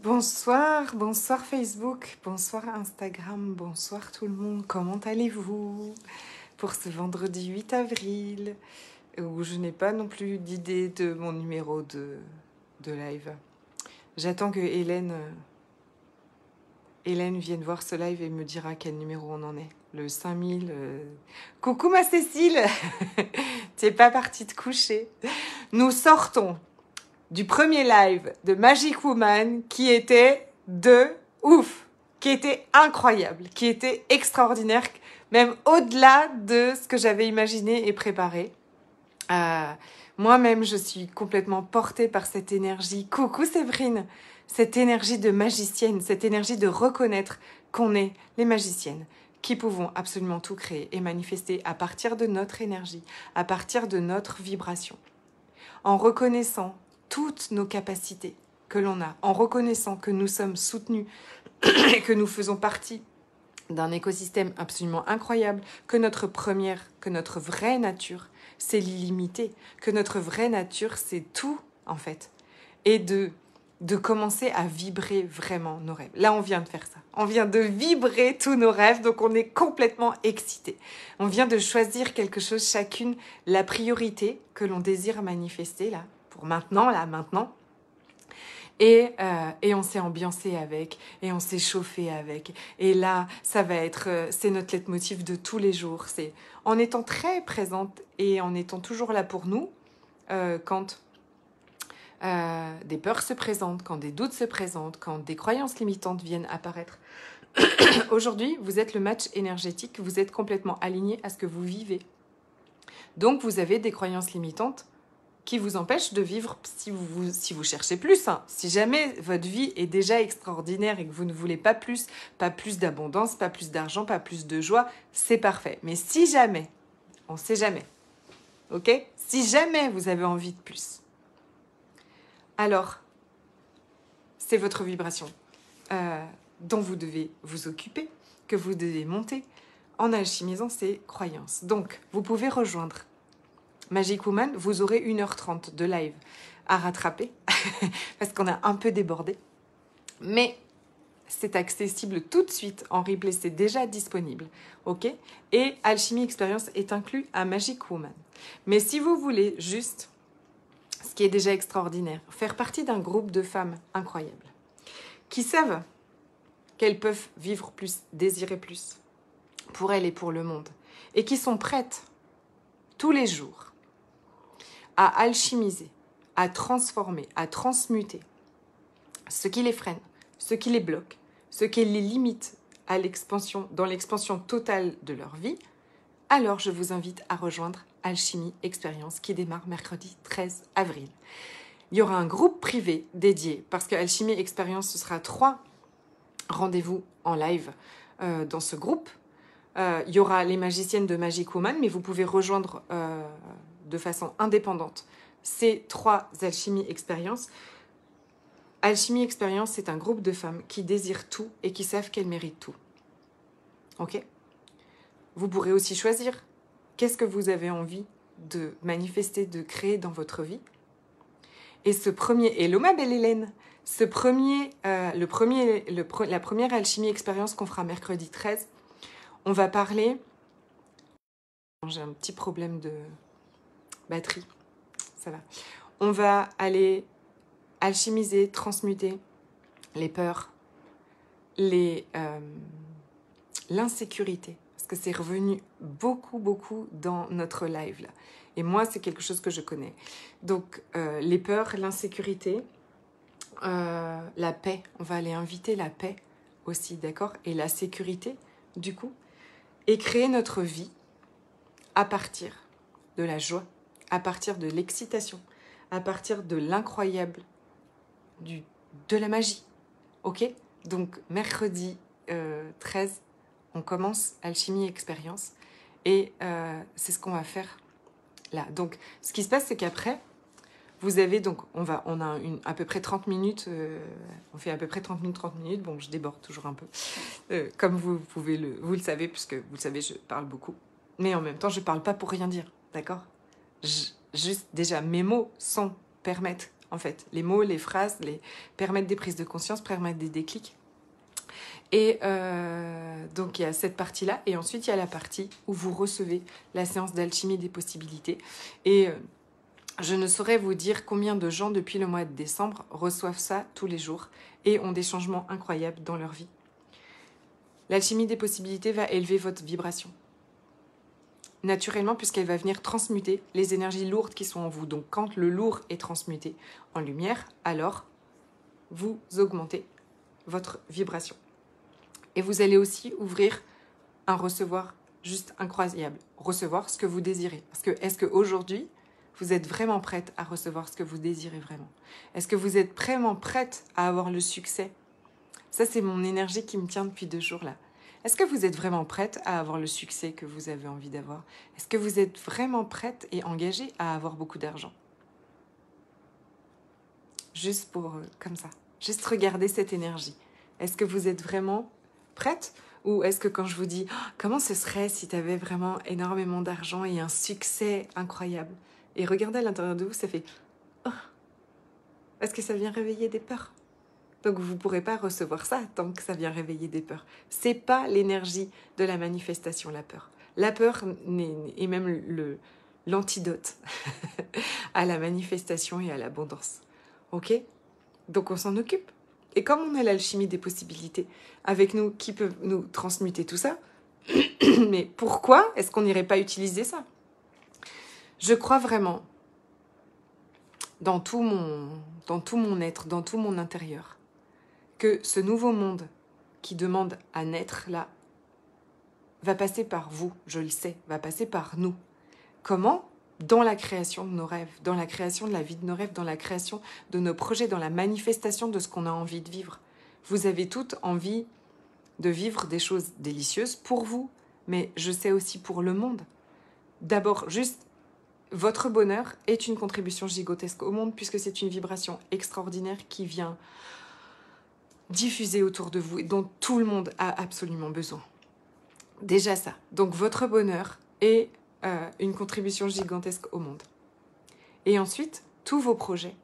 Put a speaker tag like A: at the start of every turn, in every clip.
A: Bonsoir, bonsoir Facebook, bonsoir Instagram, bonsoir tout le monde, comment allez-vous pour ce vendredi 8 avril où je n'ai pas non plus d'idée de mon numéro de live. J'attends que Hélène vienne voir ce live et me dira quel numéro on en est. Le 5000. Coucou ma Cécile. T'es pas partie te coucher. Nous sortons du premier live de Magic Woman qui était de ouf, qui était incroyable, qui était extraordinaire, même au-delà de ce que j'avais imaginé et préparé. Moi-même, je suis complètement portée par cette énergie. Coucou Séverine, cette énergie de magicienne, cette énergie de reconnaître qu'on est les magiciennes qui pouvons absolument tout créer et manifester à partir de notre énergie, à partir de notre vibration. En reconnaissant toutes nos capacités que l'on a, en reconnaissant que nous sommes soutenus et que nous faisons partie d'un écosystème absolument incroyable, que notre vraie nature, c'est l'illimité, que notre vraie nature, c'est tout, en fait. Et de commencer à vibrer vraiment nos rêves. Là, on vient de faire ça. On vient de vibrer tous nos rêves, donc on est complètement excités. On vient de choisir quelque chose, chacune, la priorité que l'on désire manifester, là, pour maintenant, là, maintenant. Et on s'est ambiancé avec, et on s'est chauffé avec. Et là, ça va être, c'est notre leitmotiv de tous les jours. C'est en étant très présente et en étant toujours là pour nous, quand des peurs se présentent, quand des doutes se présentent, quand des croyances limitantes viennent apparaître. Aujourd'hui, vous êtes le match énergétique, vous êtes complètement aligné à ce que vous vivez. Donc, vous avez des croyances limitantes qui vous empêche de vivre si vous cherchez plus. Hein. Si jamais votre vie est déjà extraordinaire et que vous ne voulez pas plus d'abondance, pas plus d'argent, pas plus de joie, c'est parfait. Mais si jamais, on ne sait jamais, ok? Si jamais vous avez envie de plus, alors c'est votre vibration dont vous devez vous occuper, que vous devez monter en alchimisant ces croyances. Donc, vous pouvez rejoindre Magic Woman, vous aurez 1h30 de live à rattraper parce qu'on a un peu débordé. Mais c'est accessible tout de suite en replay, c'est déjà disponible. Ok? Et Alchimie Experience est inclus à Magic Woman. Mais si vous voulez juste, ce qui est déjà extraordinaire, faire partie d'un groupe de femmes incroyables qui savent qu'elles peuvent vivre plus, désirer plus pour elles et pour le monde et qui sont prêtes tous les jours à alchimiser, à transformer, à transmuter ce qui les freine, ce qui les bloque, ce qui les limite à l'expansion, dans l'expansion totale de leur vie, alors je vous invite à rejoindre Alchimie Experience qui démarre mercredi 13 avril. Il y aura un groupe privé dédié parce que Alchimie Experience, ce sera 3 rendez-vous en live dans ce groupe. Il y aura les magiciennes de Magic Woman, mais vous pouvez rejoindre de façon indépendante ces 3 Alchimie Experience. Alchimie Experience, c'est un groupe de femmes qui désirent tout et qui savent qu'elles méritent tout. Ok? Vous pourrez aussi choisir qu'est-ce que vous avez envie de manifester, de créer dans votre vie. Et ce premier, hello ma belle Hélène, la première Alchimie Experience qu'on fera mercredi 13, on va parler... J'ai un petit problème de batterie, ça va. On va aller alchimiser, transmuter les peurs, l'insécurité, parce que c'est revenu beaucoup dans notre live là. Et moi, c'est quelque chose que je connais. Donc, les peurs, l'insécurité, la paix, on va aller inviter la paix aussi, d'accord? Et la sécurité, du coup, et créer notre vie à partir de la joie, à partir de l'excitation, à partir de l'incroyable, de la magie. Ok? Donc, mercredi 13, on commence Alchimie Experience et c'est ce qu'on va faire là. Donc, ce qui se passe, c'est qu'après, vous avez donc, on a à peu près 30 minutes, on fait à peu près 30 minutes, bon, je déborde toujours un peu, comme vous le savez, puisque vous le savez, je parle beaucoup, mais en même temps, je parle pas pour rien dire, d'accord? Juste, déjà, mes mots permettent en fait. Les mots, les phrases, permettre des prises de conscience, permettre des déclics. Et donc, il y a cette partie-là. Et ensuite, il y a la partie où vous recevez la séance d'alchimie des possibilités. Et je ne saurais vous dire combien de gens, depuis le mois de décembre, reçoivent ça tous les jours et ont des changements incroyables dans leur vie. L'alchimie des possibilités va élever votre vibration. Naturellement, puisqu'elle va venir transmuter les énergies lourdes qui sont en vous. Donc, quand le lourd est transmuté en lumière, alors vous augmentez votre vibration. Et vous allez aussi ouvrir un recevoir juste incroyable. Recevoir ce que vous désirez. Parce que, est-ce qu'aujourd'hui, vous êtes vraiment prête à recevoir ce que vous désirez vraiment? Est-ce que vous êtes vraiment prête à avoir le succès? Ça, c'est mon énergie qui me tient depuis 2 jours là. Est-ce que vous êtes vraiment prête à avoir le succès que vous avez envie d'avoir? Est-ce que vous êtes vraiment prête et engagée à avoir beaucoup d'argent? Juste pour, comme ça. Juste regarder cette énergie. Est-ce que vous êtes vraiment prête? Ou est-ce que quand je vous dis oh, comment ce serait si tu avais vraiment énormément d'argent et un succès incroyable? Et regardez à l'intérieur de vous, ça fait oh, est-ce que ça vient réveiller des peurs? Donc vous ne pourrez pas recevoir ça tant que ça vient réveiller des peurs. C'est pas l'énergie de la manifestation, la peur. La peur est même l'antidote à la manifestation et à l'abondance. Ok? Donc on s'en occupe. Et comme on a l'alchimie des possibilités avec nous qui peut nous transmuter tout ça, mais pourquoi est-ce qu'on n'irait pas utiliser ça? Je crois vraiment dans tout mon être, dans tout mon intérieur, que ce nouveau monde qui demande à naître là va passer par vous, je le sais, va passer par nous. Comment? Dans la création de nos rêves, dans la création de la vie de nos rêves, dans la création de nos projets, dans la manifestation de ce qu'on a envie de vivre. Vous avez toutes envie de vivre des choses délicieuses pour vous, mais je sais aussi pour le monde. D'abord, juste, votre bonheur est une contribution gigantesque au monde puisque c'est une vibration extraordinaire qui vient diffuser autour de vous et dont tout le monde a absolument besoin. Déjà ça. Donc votre bonheur est une contribution gigantesque au monde. Et ensuite, tous vos projets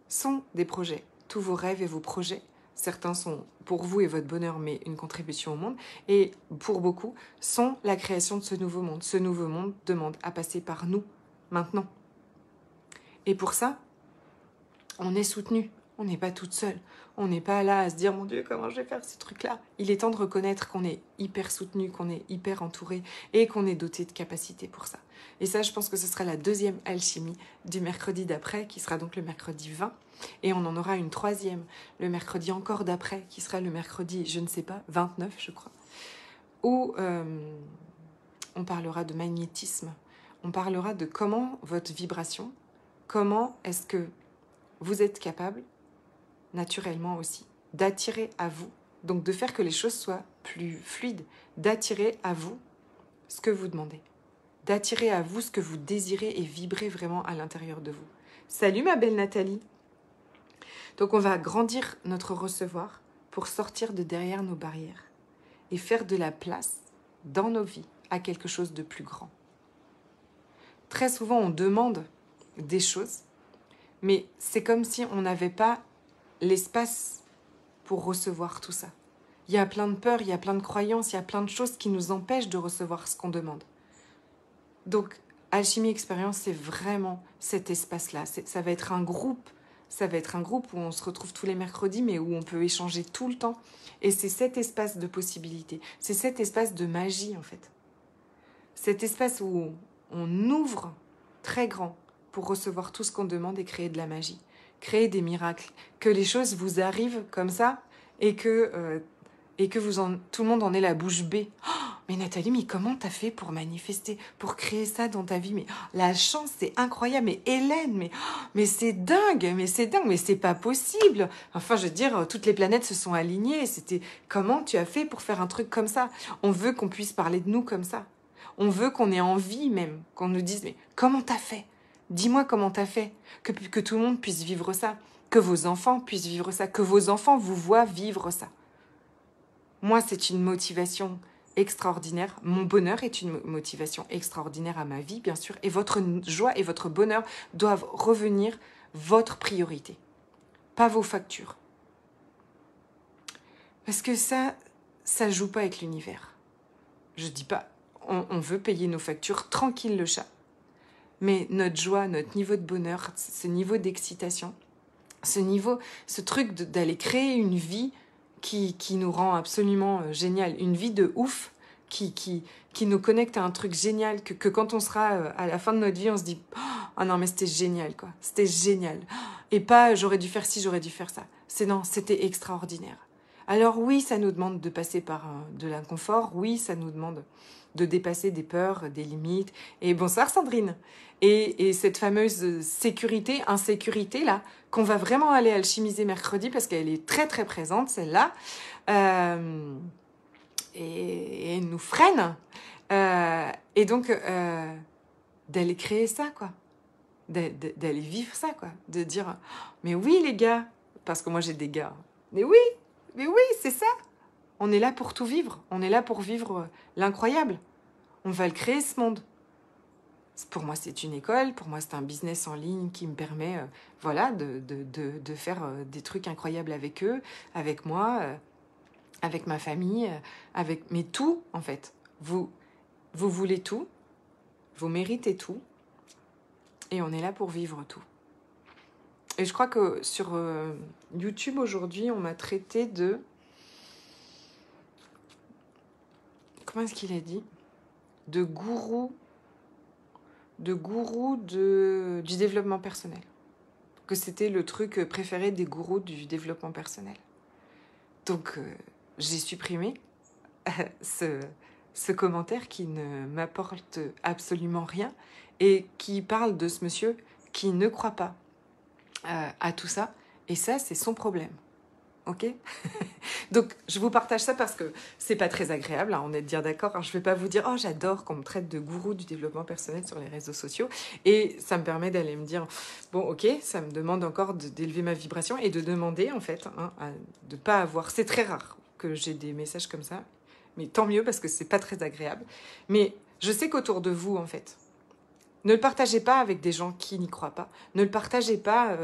A: sont des projets. Tous vos rêves et vos projets, certains sont pour vous et votre bonheur, mais une contribution au monde. Et pour beaucoup, sont la création de ce nouveau monde. Ce nouveau monde demande à passer par nous, maintenant. Et pour ça, on est soutenu. On n'est pas toute seule. On n'est pas là à se dire, mon Dieu, comment je vais faire ce truc-là? Il est temps de reconnaître qu'on est hyper soutenu, qu'on est hyper entouré et qu'on est doté de capacités pour ça. Et ça, je pense que ce sera la 2e alchimie du mercredi d'après, qui sera donc le mercredi 20. Et on en aura une 3e, le mercredi encore d'après, qui sera le mercredi, je ne sais pas, 29, je crois, où on parlera de magnétisme. On parlera de comment votre vibration, comment est-ce que vous êtes capable naturellement aussi, d'attirer à vous, donc de faire que les choses soient plus fluides, d'attirer à vous ce que vous demandez, d'attirer à vous ce que vous désirez et vibrer vraiment à l'intérieur de vous. Salut ma belle Nathalie! Donc on va grandir notre recevoir pour sortir de derrière nos barrières et faire de la place dans nos vies à quelque chose de plus grand. Très souvent on demande des choses, mais c'est comme si on n'avait pas l'espace pour recevoir tout ça. Il y a plein de peurs, il y a plein de croyances, il y a plein de choses qui nous empêchent de recevoir ce qu'on demande. Donc, Alchimie Expérience, c'est vraiment cet espace-là. Ça va être un groupe. Ça va être un groupe où on se retrouve tous les mercredis, mais où on peut échanger tout le temps. Et c'est cet espace de possibilités. C'est cet espace de magie, en fait. Cet espace où on ouvre très grand pour recevoir tout ce qu'on demande et créer de la magie. Créer des miracles, que les choses vous arrivent comme ça et que tout le monde en ait la bouche bée. Oh, mais Nathalie, mais comment t'as fait pour manifester, pour créer ça dans ta vie? Mais la chance, c'est incroyable. Mais Hélène, mais c'est dingue, mais c'est pas possible. Enfin, je veux dire, toutes les planètes se sont alignées. Comment tu as fait pour faire un truc comme ça? On veut qu'on puisse parler de nous comme ça. On veut qu'on ait envie même, qu'on nous dise, mais comment t'as fait? Dis-moi comment t'as fait, que tout le monde puisse vivre ça, que vos enfants puissent vivre ça, que vos enfants vous voient vivre ça. Moi, c'est une motivation extraordinaire. Mon bonheur est une motivation extraordinaire à ma vie, bien sûr. Et votre joie et votre bonheur doivent revenir votre priorité, pas vos factures. Parce que ça joue pas avec l'univers. Je dis pas, on veut payer nos factures tranquille le chat. Mais notre joie, notre niveau de bonheur, ce niveau d'excitation, ce truc d'aller créer une vie qui nous rend absolument génial, une vie de ouf, qui nous connecte à un truc génial, que quand on sera à la fin de notre vie, on se dit « Ah non, mais c'était génial, quoi. C'était génial. » Et pas « J'aurais dû faire ci, j'aurais dû faire ça. » Non, c'était extraordinaire. Alors oui, ça nous demande de passer par de l'inconfort. Oui, ça nous demande de dépasser des peurs, des limites. Et bonsoir Sandrine. Et cette fameuse sécurité, insécurité là, qu'on va vraiment aller alchimiser mercredi parce qu'elle est très très présente celle-là. Et elle nous freine. Et donc d'aller créer ça quoi. D'aller vivre ça quoi. De dire mais oui les gars, parce que moi j'ai des gars. Mais oui, c'est ça. On est là pour tout vivre. On est là pour vivre l'incroyable. On va le créer, ce monde. Pour moi, c'est une école. Pour moi, c'est un business en ligne qui me permet de faire des trucs incroyables avec eux, avec moi, avec ma famille, mais tout, en fait. Vous voulez tout. Vous méritez tout. Et on est là pour vivre tout. Et je crois que sur YouTube, aujourd'hui, on m'a traité de... Comment est-ce qu'il a dit ? De gourou du développement personnel. Que c'était le truc préféré des gourous du développement personnel. Donc, j'ai supprimé ce commentaire qui ne m'apporte absolument rien et qui parle de ce monsieur qui ne croit pas à tout ça. Et ça, c'est son problème. Ok. Donc, je vous partage ça parce que c'est pas très agréable, hein, on est de dire d'accord. Hein, je vais pas vous dire, oh, j'adore qu'on me traite de gourou du développement personnel sur les réseaux sociaux. Et ça me permet d'aller me dire, bon, ok, ça me demande encore d'élever ma vibration et de demander, en fait, hein, de pas avoir... C'est très rare que j'ai des messages comme ça, mais tant mieux parce que c'est pas très agréable. Mais je sais qu'autour de vous, en fait, ne le partagez pas avec des gens qui n'y croient pas. Ne le partagez pas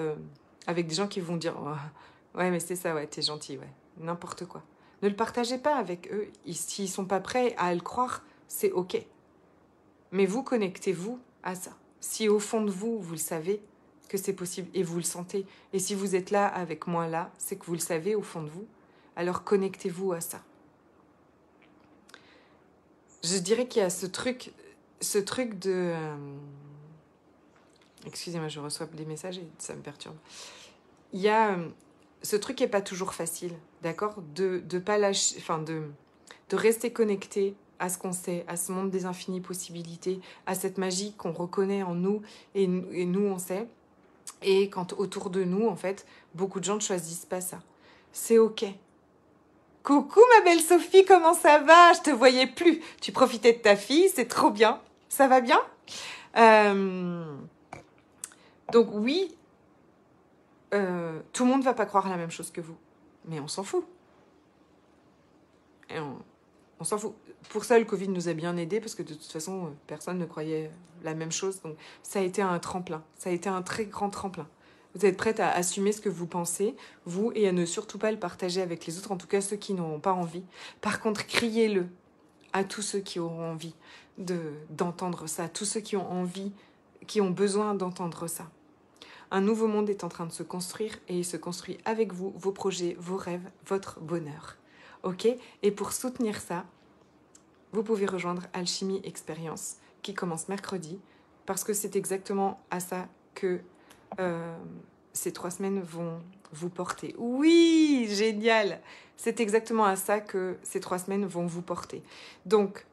A: avec des gens qui vont dire... Oh, ouais, mais c'est ça, ouais, t'es gentil, ouais. N'importe quoi. Ne le partagez pas avec eux. S'ils sont pas prêts à le croire, c'est ok. Mais vous, connectez-vous à ça. Si au fond de vous, vous le savez que c'est possible et vous le sentez, et si vous êtes là avec moi là, c'est que vous le savez au fond de vous, alors connectez-vous à ça. Je dirais qu'il y a ce truc de... Excusez-moi, je reçois des messages et ça me perturbe. Il y a... ce truc n'est pas toujours facile, d'accord ? De pas lâcher, enfin de rester connecté à ce qu'on sait, à ce monde des infinies possibilités, à cette magie qu'on reconnaît en nous et nous on sait. Et quand autour de nous, en fait, beaucoup de gens ne choisissent pas ça. C'est ok. Coucou ma belle Sophie, comment ça va ? Je te voyais plus. Tu profitais de ta fille, c'est trop bien. Ça va bien ? Donc oui, tout le monde ne va pas croire la même chose que vous. Mais on s'en fout. Et on s'en fout. Pour ça, le Covid nous a bien aidés parce que de toute façon, personne ne croyait la même chose. Donc ça a été un tremplin. Ça a été un très grand tremplin. Vous êtes prête à assumer ce que vous pensez, vous, et à ne surtout pas le partager avec les autres, en tout cas ceux qui n'auront pas envie. Par contre, criez-le à tous ceux qui auront envie d'entendre ça, tous ceux qui ont envie, qui ont besoin d'entendre ça. Un nouveau monde est en train de se construire et il se construit avec vous, vos projets, vos rêves, votre bonheur. Ok ? Et pour soutenir ça, vous pouvez rejoindre Alchimie Expérience qui commence mercredi parce que c'est exactement à ça que ces 3 semaines vont vous porter. Oui, génial! C'est exactement à ça que ces 3 semaines vont vous porter. Donc,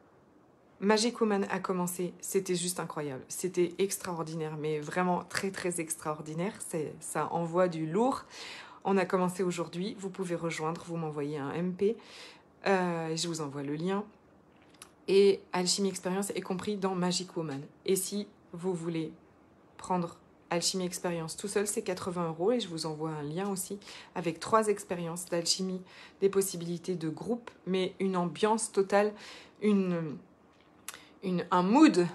A: Magic Woman a commencé, c'était juste incroyable, c'était extraordinaire, mais vraiment très très extraordinaire, ça envoie du lourd. On a commencé aujourd'hui, vous pouvez rejoindre, vous m'envoyez un MP, je vous envoie le lien. Et Alchimie Expérience est compris dans Magic Woman. Et si vous voulez prendre Alchimie Expérience tout seul, c'est 80 € et je vous envoie un lien aussi avec 3 expériences d'alchimie, des possibilités de groupe, mais une ambiance totale, un mood,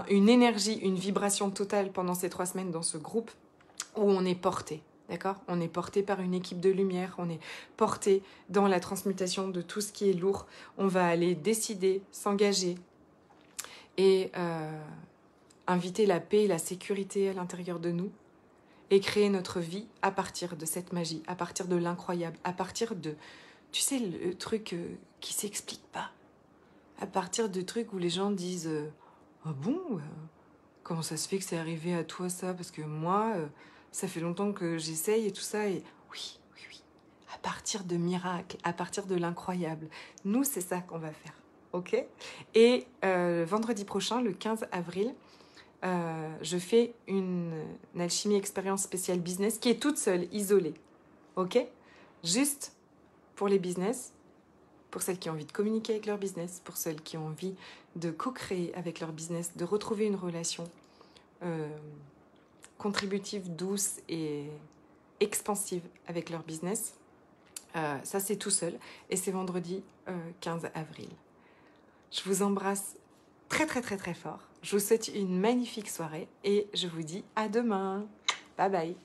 A: une énergie, une vibration totale pendant ces 3 semaines dans ce groupe où on est porté. D'accord? On est porté par une équipe de lumière, on est porté dans la transmutation de tout ce qui est lourd. On va aller décider, s'engager et inviter la paix et la sécurité à l'intérieur de nous et créer notre vie à partir de cette magie, à partir de l'incroyable, à partir de, tu sais, le truc qui s'explique pas, à partir de trucs où les gens disent ah bon, comment ça se fait que c'est arrivé à toi ça? Parce que moi, ça fait longtemps que j'essaye et tout ça. Et oui, oui, oui. À partir de miracles, à partir de l'incroyable. Nous, c'est ça qu'on va faire. Ok? Et vendredi prochain, le 15 avril, je fais une alchimie expérience spéciale business qui est toute seule, isolée. Ok? Juste pour les business, pour celles qui ont envie de communiquer avec leur business, pour celles qui ont envie de co-créer avec leur business, de retrouver une relation contributive, douce et expansive avec leur business. Ça, c'est tout seul. Et c'est vendredi 15 avril. Je vous embrasse très, très, très, très fort. Je vous souhaite une magnifique soirée et je vous dis à demain. Bye bye.